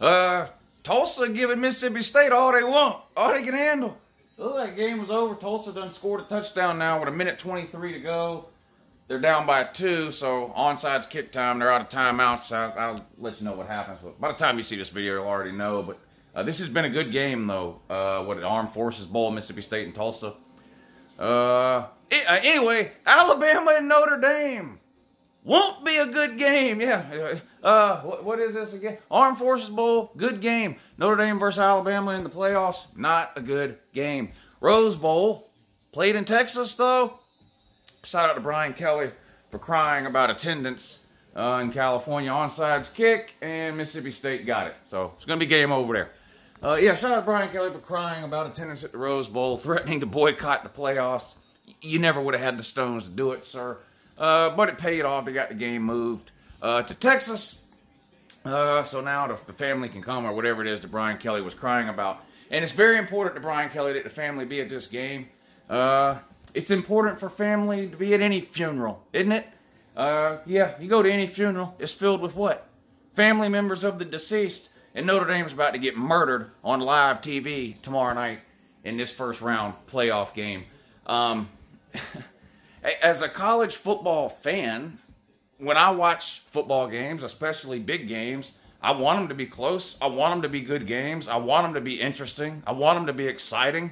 Tulsa giving Mississippi State all they want, all they can handle. Look, that game was over. Tulsa done scored a touchdown now with 1:23 to go. They're down by 2, so onside kick time. They're out of timeouts. So I'll let you know what happens. But by the time you see this video, you'll already know. But this has been a good game, though. What, Armed Forces Bowl, Mississippi State and Tulsa. Anyway, Alabama and Notre Dame. Won't be a good game. Yeah. What is this again? Armed Forces Bowl, good game. Notre Dame versus Alabama in the playoffs, not a good game. Rose Bowl, played in Texas, though. Shout out to Brian Kelly for crying about attendance in California. Onside kick, and Mississippi State got it. So it's going to be game over there. Yeah, shout out to Brian Kelly for crying about attendance at the Rose Bowl, threatening to boycott the playoffs. You never would have had the stones to do it, sir. But it paid off. They got the game moved to Texas. So now the family can come, or whatever it is that Brian Kelly was crying about. And it's very important to Brian Kelly that the family be at this game. It's important for family to be at any funeral, isn't it? Yeah, you go to any funeral, it's filled with what? Family members of the deceased. And Notre Dame's about to get murdered on live TV tomorrow night in this first round playoff game. As a college football fan, when I watch football games, especially big games, I want them to be close. I want them to be good games. I want them to be interesting. I want them to be exciting.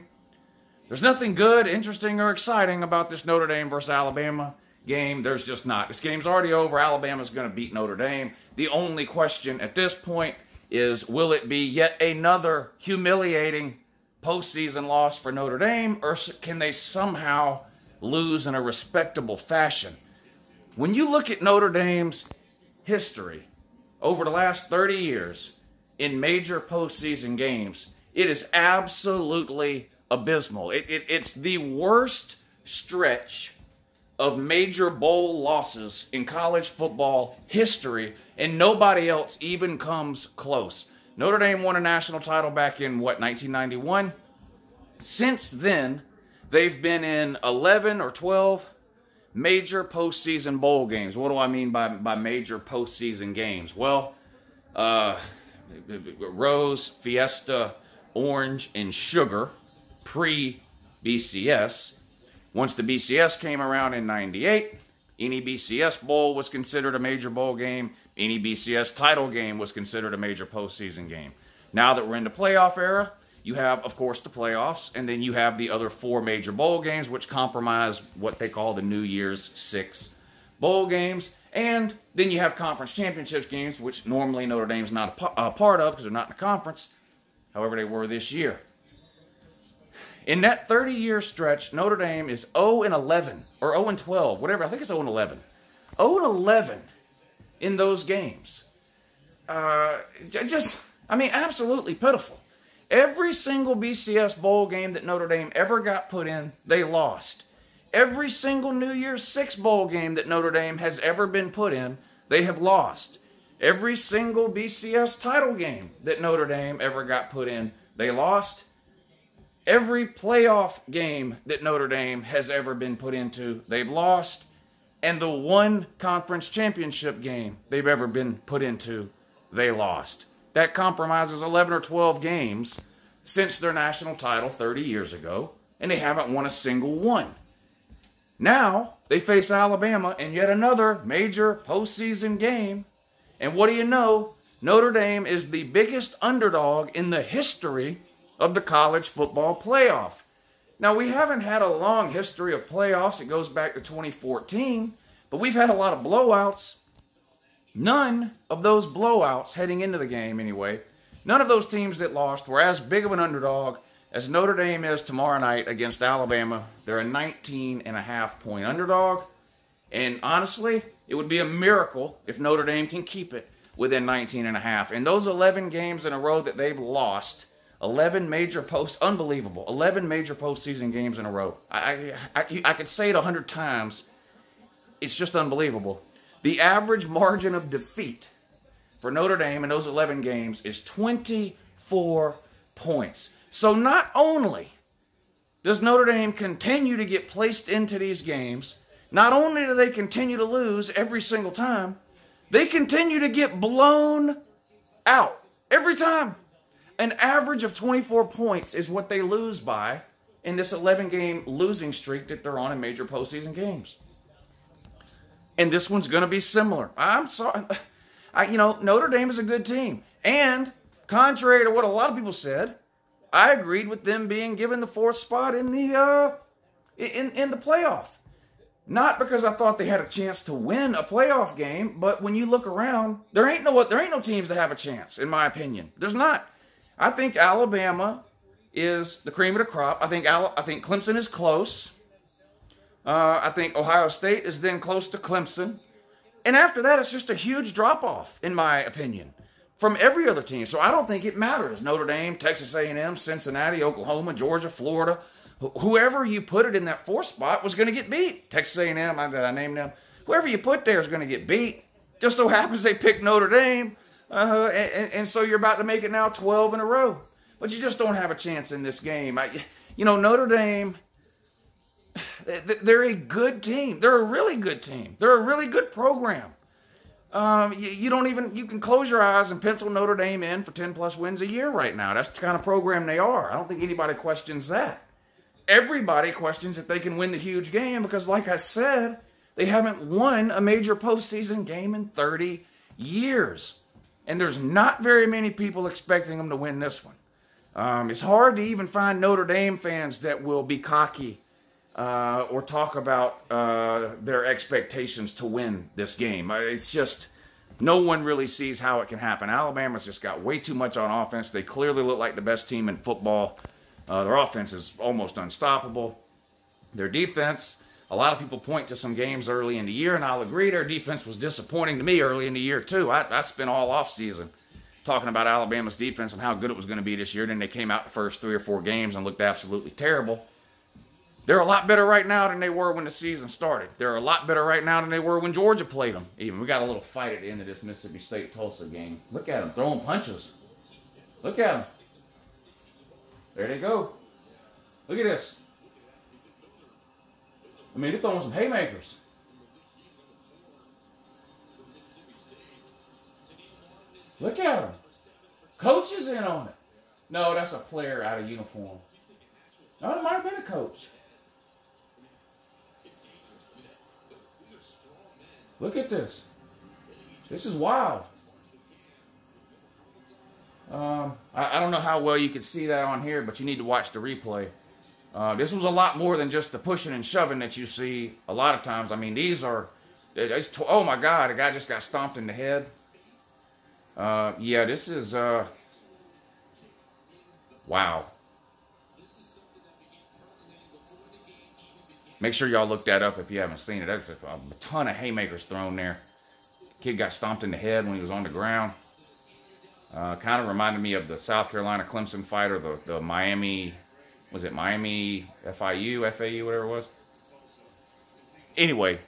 There's nothing good, interesting, or exciting about this Notre Dame versus Alabama game. There's just not. This game's already over. Alabama's going to beat Notre Dame. The only question at this point is, will it be yet another humiliating postseason loss for Notre Dame, or can they somehow lose in a respectable fashion? When you look at Notre Dame's history over the last 30 years in major postseason games, it is absolutely abysmal. It's the worst stretch of major bowl losses in college football history, and nobody else even comes close. Notre Dame won a national title back in, what, 1991? Since then, they've been in 11 or 12 major postseason bowl games. What do I mean by major postseason games? Well, Rose, Fiesta, Orange, and Sugar, pre-BCS. Once the BCS came around in 98, any BCS bowl was considered a major bowl game. Any BCS title game was considered a major postseason game. Now that we're in the playoff era, you have, of course, the playoffs, and then you have the other 4 major bowl games, which comprise what they call the New Year's 6 bowl games. And then you have conference championship games, which normally Notre Dame's not a part of because they're not in the conference. However, they were this year. In that 30-year stretch, Notre Dame is 0-11, or 0-12, whatever. I think it's 0-11. 0-11 in those games. Absolutely pitiful. Every single BCS bowl game that Notre Dame ever got put in, they lost. Every single New Year's 6 bowl game that Notre Dame has ever been put in, they have lost. Every single BCS title game that Notre Dame ever got put in, they lost. Every playoff game that Notre Dame has ever been put into, they've lost. And the one conference championship game they've ever been put into, they lost. That compromises 11 or 12 games since their national title 30 years ago, and they haven't won a single one. Now, they face Alabama in yet another major postseason game, and what do you know? Notre Dame is the biggest underdog in the history of the college football playoff. Now, we haven't had a long history of playoffs. It goes back to 2014, but we've had a lot of blowouts. None of those blowouts, heading into the game anyway, none of those teams that lost were as big of an underdog as Notre Dame is tomorrow night against Alabama. They're a 19.5-point underdog. And honestly, it would be a miracle if Notre Dame can keep it within 19.5. And those 11 games in a row that they've lost, 11 major unbelievable, 11 major postseason games in a row. I could say it 100 times. It's just unbelievable. The average margin of defeat for Notre Dame in those 11 games is 24 points. So not only does Notre Dame continue to get placed into these games, not only do they continue to lose every single time, they continue to get blown out. Every time. An average of 24 points is what they lose by in this 11-game losing streak that they're on in major postseason games. And this one's going to be similar. I'm sorry. Notre Dame is a good team. And contrary to what a lot of people said, I agreed with them being given the 4th spot in the playoff. Not because I thought they had a chance to win a playoff game, but when you look around, there ain't no teams that have a chance, in my opinion. There's not. I think Alabama is the cream of the crop. I think Clemson is close. I think Ohio State is then close to Clemson. And after that, it's just a huge drop-off, in my opinion, from every other team. So I don't think it matters. Notre Dame, Texas A&M, Cincinnati, Oklahoma, Georgia, Florida. Whoever you put it in that 4th spot was going to get beat. Texas A&M, I named them. Whoever you put there is going to get beat. Just so happens they picked Notre Dame. And so you're about to make it now 12 in a row. But you just don't have a chance in this game. Notre Dame, they're a good team. They're a really good team. They're a really good program. You can close your eyes and pencil Notre Dame in for 10-plus wins a year right now. That's the kind of program they are. I don't think anybody questions that. Everybody questions if they can win the huge game because, like I said, they haven't won a major postseason game in 30 years. And there's not very many people expecting them to win this one. It's hard to even find Notre Dame fans that will be cocky or talk about their expectations to win this game. It's just, no one really sees how it can happen. Alabama's just got way too much on offense. They clearly look like the best team in football. Their offense is almost unstoppable. Their defense, a lot of people point to some games early in the year, and I'll agree their defense was disappointing to me early in the year, too. I spent all offseason talking about Alabama's defense and how good it was going to be this year. Then they came out the first 3 or 4 games and looked absolutely terrible. They're a lot better right now than they were when the season started. They're a lot better right now than they were when Georgia played them. Even we got a little fight at the end of this Mississippi State Tulsa game. Look at them throwing punches. Look at them. There they go. Look at this. I mean, they're throwing some haymakers. Look at them. Coach is in on it. No, that's a player out of uniform. No, it might have been a coach. Look at this. This is wild. I don't know how well you can see that on here, but you need to watch the replay. This was a lot more than just the pushing and shoving that you see a lot of times. I mean, these are... oh, my God. A guy just got stomped in the head. Yeah, this is... wow. Make sure y'all look that up if you haven't seen it. There's a ton of haymakers thrown there. Kid got stomped in the head when he was on the ground. Kind of reminded me of the South Carolina Clemson fight, or the Miami, was it Miami FAU, whatever it was? Anyway,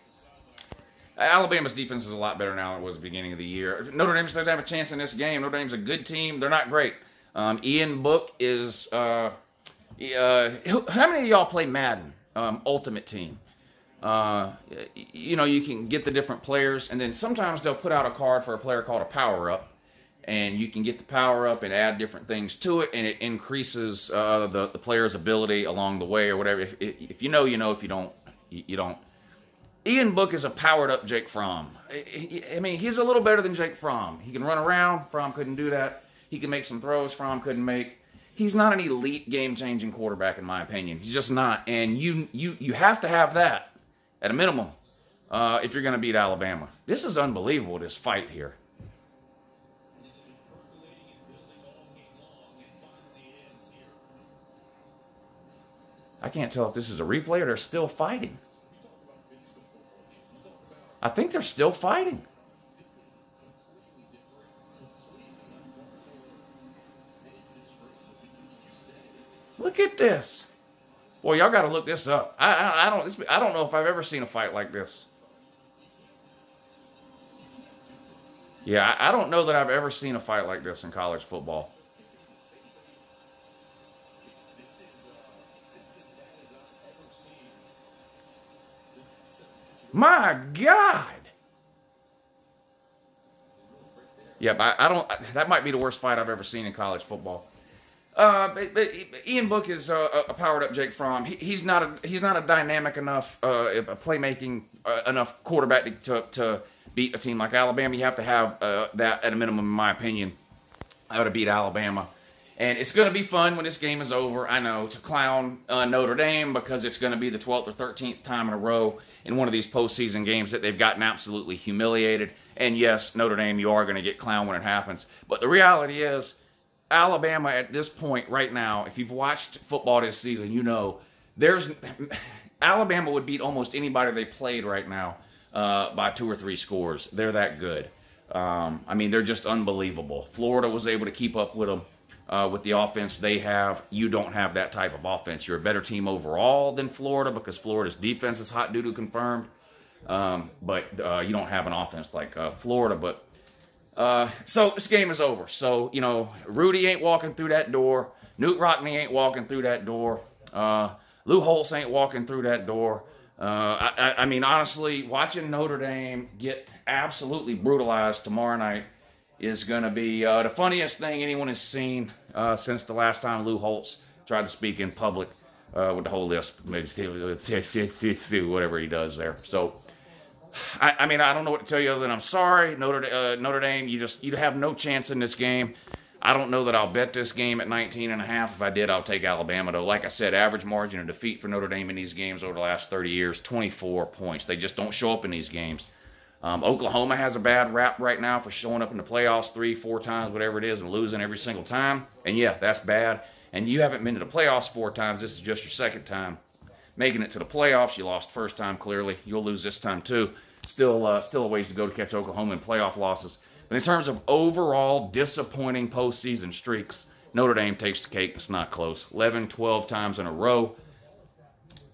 Alabama's defense is a lot better now than it was at the beginning of the year. Notre Dame doesn't have a chance in this game. Notre Dame's a good team. They're not great. Ian Book is, how many of y'all play Madden, Ultimate Team? You can get the different players, and then sometimes they'll put out a card for a player called a power-up. And you can get the power up and add different things to it, and it increases the player's ability along the way or whatever. If you know, you know. If you don't, you don't. Ian Book is a powered up Jake Fromm. I mean, he's a little better than Jake Fromm. He can run around. Fromm couldn't do that. He can make some throws Fromm couldn't make. He's not an elite game-changing quarterback, in my opinion. He's just not. And you have to have that at a minimum if you're going to beat Alabama. This is unbelievable, this fight here. I can't tell if this is a replay or they're still fighting. I think they're still fighting. Look at this. Boy, y'all got to look this up. I don't know if I've ever seen a fight like this. Yeah, I don't know that I've ever seen a fight like this in college football. My God! Yeah, I don't. That might be the worst fight I've ever seen in college football. But Ian Book is a powered up Jake Fromm. He's not a dynamic enough, a playmaking enough quarterback to beat a team like Alabama. You have to have that at a minimum, in my opinion, to beat Alabama. And it's going to be fun when this game is over, I know, to clown Notre Dame, because it's going to be the 12th or 13th time in a row in one of these postseason games that they've gotten absolutely humiliated. And yes, Notre Dame, you are going to get clowned when it happens. But the reality is, Alabama at this point right now, if you've watched football this season, you know Alabama would beat almost anybody they played right now by 2 or 3 scores. They're that good. I mean, they're just unbelievable. Florida was able to keep up with them with the offense they have. You don't have that type of offense. You're a better team overall than Florida, because Florida's defense is hot doo-doo confirmed. But you don't have an offense like Florida. But so this game is over. So, you know, Rudy ain't walking through that door. Newt Rockne ain't walking through that door. Lou Holtz ain't walking through that door. I mean, honestly, watching Notre Dame get absolutely brutalized tomorrow night is going to be the funniest thing anyone has seen since the last time Lou Holtz tried to speak in public with the whole lisp, whatever he does there. So, I mean, I don't know what to tell you other than I'm sorry, Notre Dame. You have no chance in this game. I don't know that I'll bet this game at 19.5. If I did, I'll take Alabama, though. Like I said, average margin of defeat for Notre Dame in these games over the last 30 years, 24 points. They just don't show up in these games. Oklahoma has a bad rap right now for showing up in the playoffs 3-4 times, whatever it is, and losing every single time. And yeah, that's bad. And you haven't been to the playoffs 4 times. This is just your second time making it to the playoffs. You lost first time, clearly. You'll lose this time, too. Still a ways to go to catch Oklahoma in playoff losses. But in terms of overall disappointing postseason streaks, Notre Dame takes the cake. It's not close. 11, 12 times in a row.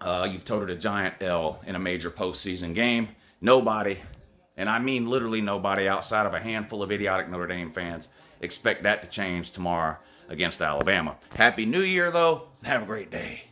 You've toted a giant L in a major postseason game. Nobody, and I mean literally nobody outside of a handful of idiotic Notre Dame fans, expect that to change tomorrow against Alabama. Happy New Year, though. Have a great day.